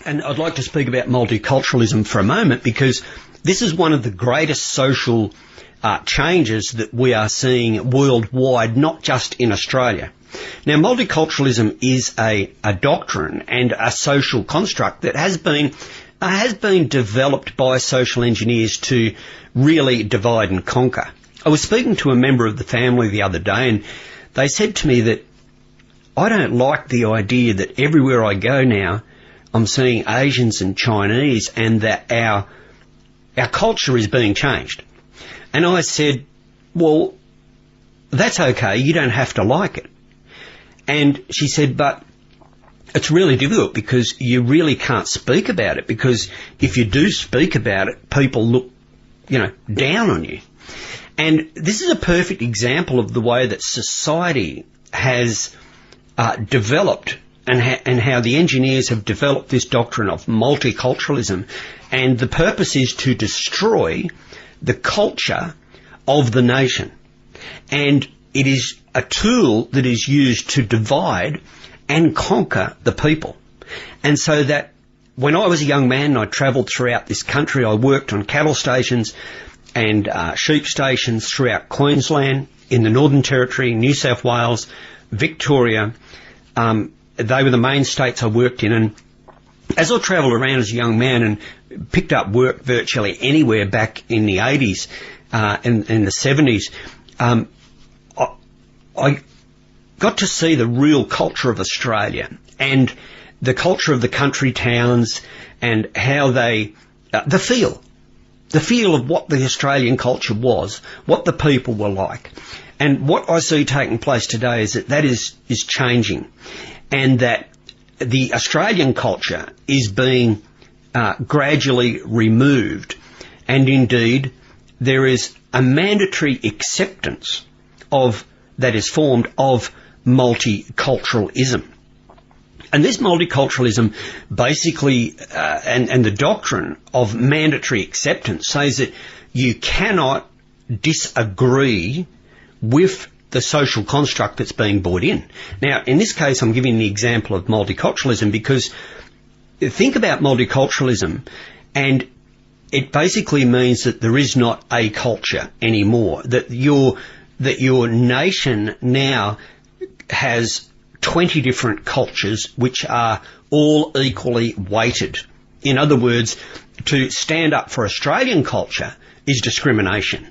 And I'd like to speak about multiculturalism for a moment, because this is one of the greatest social changes that we are seeing worldwide, not just in Australia. Now, multiculturalism is a doctrine and a social construct that has been developed by social engineers to really divide and conquer. I was speaking to a member of the family the other day, and they said to me that I don't like the idea that everywhere I go now I'm seeing Asians and Chinese, and that our culture is being changed. And I said, well, that's okay, you don't have to like it. And she said, but it's really difficult because you really can't speak about it, because if you do speak about it, people look, down on you. And this is a perfect example of the way that society has developed, and how the engineers have developed this doctrine of multiculturalism. And the purpose is to destroy the culture of the nation. And it is a tool that is used to divide and conquer the people. And so that when I was a young man and I travelled throughout this country, I worked on cattle stations and sheep stations throughout Queensland, in the Northern Territory, New South Wales, Victoria. They were the main states I worked in. And as I travelled around as a young man and picked up work virtually anywhere back in the 80s and the 70s, I got to see the real culture of Australia and the culture of the country towns, and how they, the feel of what the Australian culture was, what the people were like. And what I see taking place today is that is changing, and that the Australian culture is being gradually removed, and indeed there is a mandatory acceptance that is formed of multiculturalism. And this multiculturalism basically, and the doctrine of mandatory acceptance, says that you cannot disagree with the social construct that's being brought in. Now, in this case, I'm giving the example of multiculturalism because think about multiculturalism, and it basically means that there is not a culture anymore, that your nation now has 20 different cultures which are all equally weighted. In other words, to stand up for Australian culture is discrimination.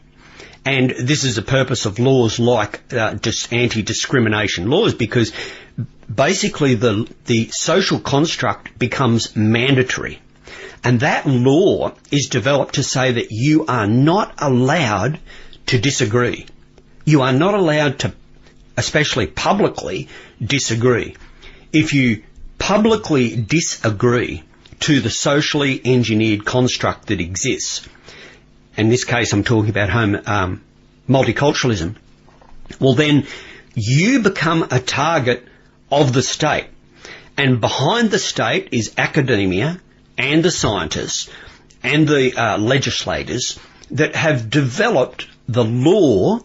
And this is the purpose of laws like anti-discrimination laws, because basically the social construct becomes mandatory. And that law is developed to say that you are not allowed to disagree. You are not allowed to, especially publicly, disagree. If you publicly disagree to the socially engineered construct that exists, in this case I'm talking about multiculturalism, well then you become a target of the state. And behind the state is academia and the scientists and the legislators that have developed the law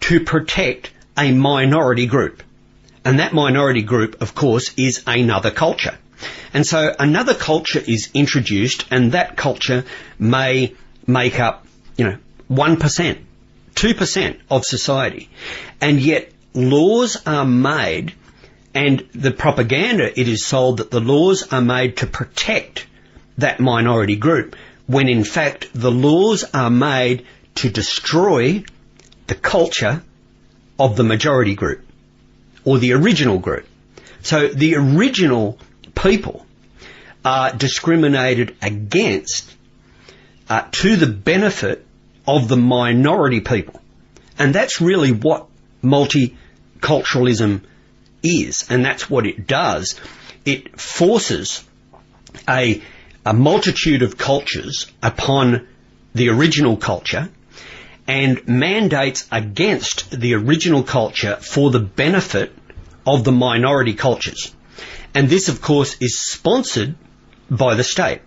to protect a minority group. And that minority group, of course, is another culture. And so another culture is introduced, and that culture may make up, 1%, 2% of society. And yet laws are made, and the propaganda, it is sold that the laws are made to protect that minority group, when in fact the laws are made to destroy the culture of the majority group, or the original group. So the original people are discriminated against to the benefit of the minority people. And that's really what multiculturalism is, and that's what it does. It forces a multitude of cultures upon the original culture and mandates against the original culture for the benefit of the minority cultures. And this, of course, is sponsored by the state.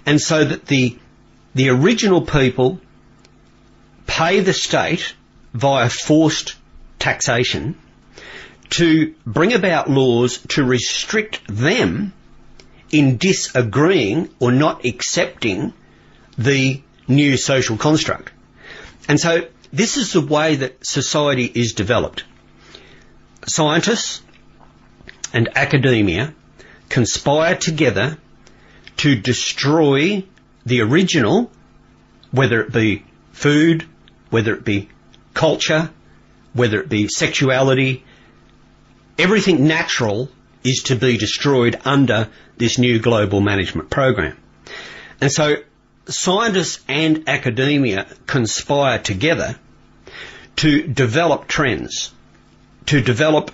And so that the original people pay the state via forced taxation to bring about laws to restrict them in disagreeing or not accepting the new social construct. And so this is the way that society is developed. Scientists and academia conspire together to destroy the original, whether it be food, whether it be culture, whether it be sexuality. Everything natural is to be destroyed under this new global management program. And so scientists and academia conspire together to develop trends, to develop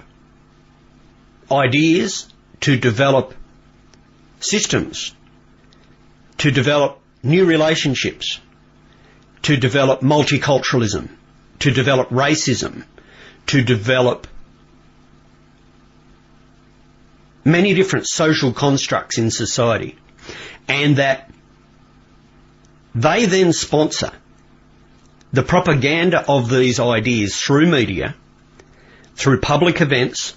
ideas, to develop systems, to develop new relationships, to develop multiculturalism, to develop racism, to develop many different social constructs in society, and that they then sponsor the propaganda of these ideas through media, through public events,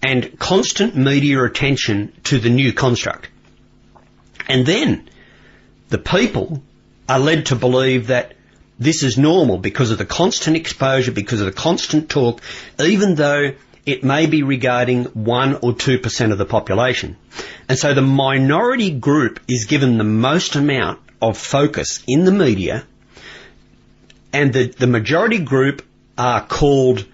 and constant media attention to the new construct. And then the people are led to believe that this is normal because of the constant exposure, because of the constant talk, even though it may be regarding 1 or 2% of the population. And so the minority group is given the most amount of focus in the media, and the majority group are called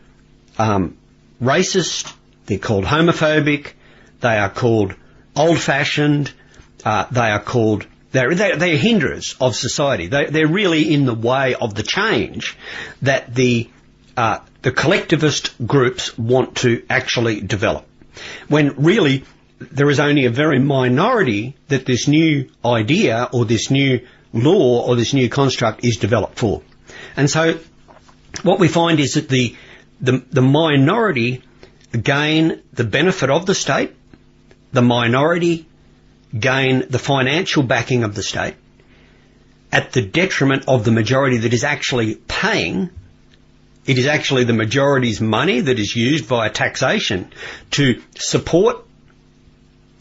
racist, they're called homophobic, they are called old-fashioned, they're hindrers of society. They're really in the way of the change that the collectivist groups want to actually develop, when really there is only a very minority that this new idea or this new law or this new construct is developed for. And so what we find is that the minority gain the benefit of the state, the minority gain the financial backing of the state at the detriment of the majority that is actually paying. It is actually the majority's money that is used via taxation to support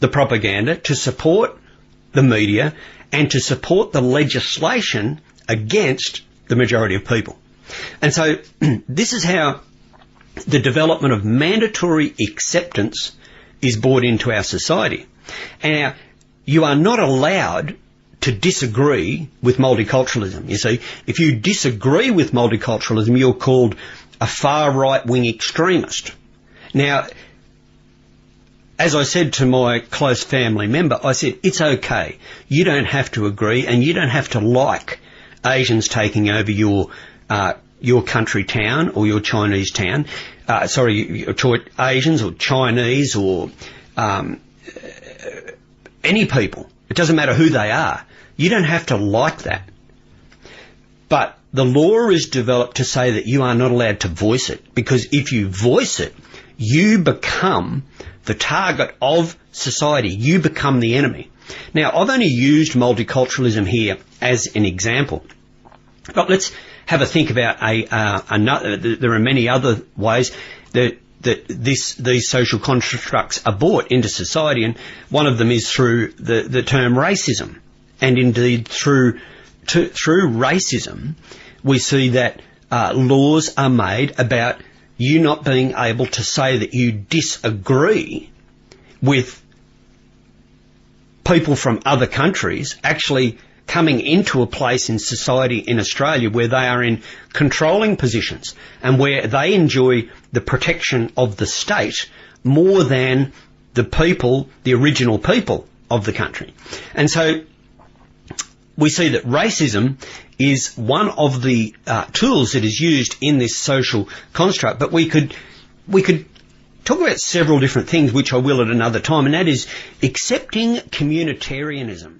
the propaganda, to support the media, and to support the legislation against the majority of people. And so this is how the development of mandatory acceptance is brought into our society. And you are not allowed to disagree with multiculturalism. You see, if you disagree with multiculturalism, you're called a far right-wing extremist. Now, as I said to my close family member, I said, it's okay. You don't have to agree, and you don't have to like Asians taking over your country town or your Chinese town. Asians or Chinese or any people. It doesn't matter who they are. You don't have to like that. But the law is developed to say that you are not allowed to voice it, because if you voice it, you become the target of society. You become the enemy. Now, I've only used multiculturalism here as an example, but let's have a think about another. There are many other ways that these social constructs are brought into society, and one of them is through the term racism. And indeed, through racism, we see that laws are made about you not being able to say that you disagree with people from other countries actually coming into a place in society in Australia where they are in controlling positions and where they enjoy the protection of the state more than the people, the original people of the country. And so we see that racism is one of the tools that is used in this social construct, but we could talk about several different things, which I will at another time, and that is accepting communitarianism.